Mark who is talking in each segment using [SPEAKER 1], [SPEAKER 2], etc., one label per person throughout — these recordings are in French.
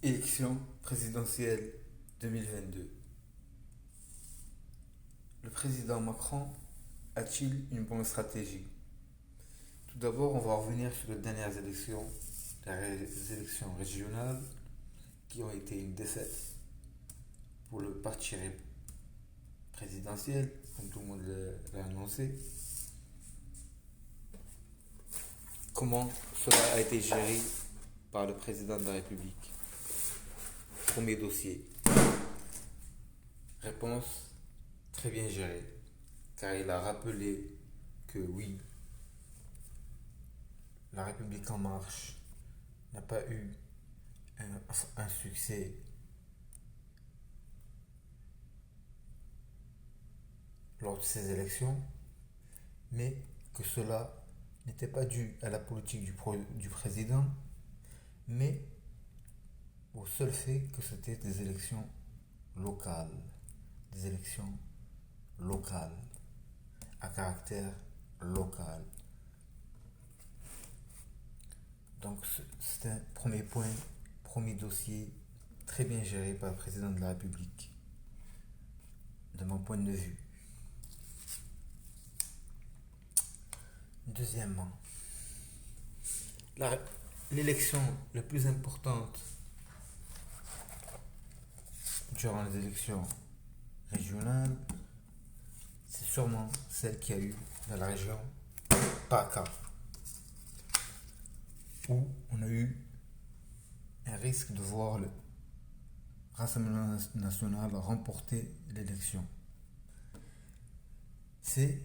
[SPEAKER 1] Élection présidentielle 2022. Le président Macron a-t-il une bonne stratégie? Tout d'abord, on va revenir sur les dernières élections, les élections régionales qui ont été une défaite pour le parti présidentiel, comme tout le monde l'a annoncé. Comment cela a été géré par le président de la République? Premier dossier. Réponse très bien gérée, car il a rappelé que oui, la République en marche n'a pas eu un succès lors de ces élections, mais que cela n'était pas dû à la politique du président, mais au seul fait que c'était des élections locales, des élections locales, à caractère local. Donc c'est un premier point, premier dossier très bien géré par le président de la République, de mon point de vue. Deuxièmement, l'élection la plus importante durant les élections régionales, c'est sûrement celle qu'il y a eu dans la région PACA, où on a eu un risque de voir le Rassemblement national remporter l'élection. C'est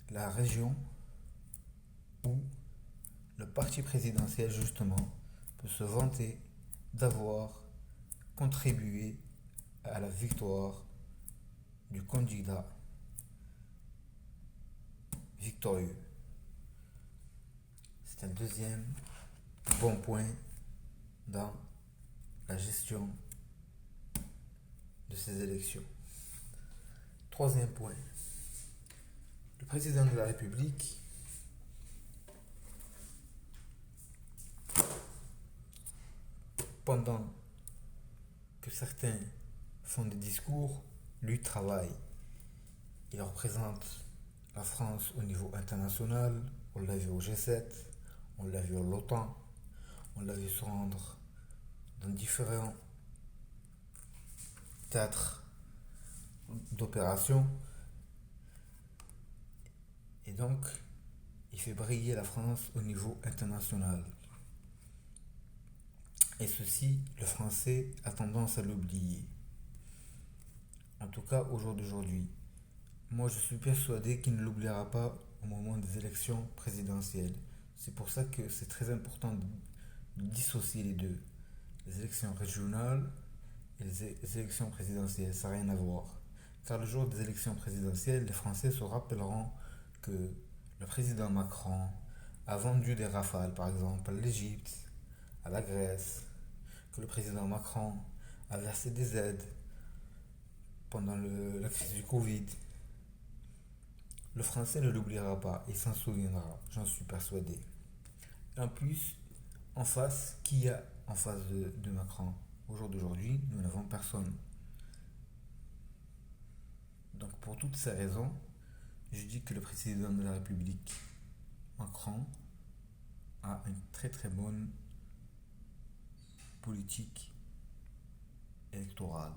[SPEAKER 1] la région où le parti présidentiel, justement, peut se vanter d'avoir contribué à la victoire du candidat victorieux. C'est un deuxième bon point dans la gestion de ces élections. Troisième point, le président de la République pendant que certains font des discours, lui travaille. Il représente la France au niveau international, on l'a vu au G7, on l'a vu à l'OTAN, on l'a vu se rendre dans différents théâtres d'opération. Et donc, il fait briller la France au niveau international. Et ceci, le français a tendance à l'oublier. En tout cas, au jour d'aujourd'hui. Moi, je suis persuadé qu'il ne l'oubliera pas au moment des élections présidentielles. C'est pour ça que c'est très important de dissocier les deux. Les élections régionales et les élections présidentielles, ça n'a rien à voir. Car le jour des élections présidentielles, les Français se rappelleront que le président Macron a vendu des rafales, par exemple, à l'Égypte, à la Grèce, que le président Macron a versé des aides pendant la crise du Covid. Le français ne l'oubliera pas, il s'en souviendra, j'en suis persuadé. En plus, en face, qui y a en face de Macron? Au jour d'aujourd'hui, nous n'avons personne. Donc pour toutes ces raisons, je dis que le président de la République, Macron, a une très très bonne politique électorale.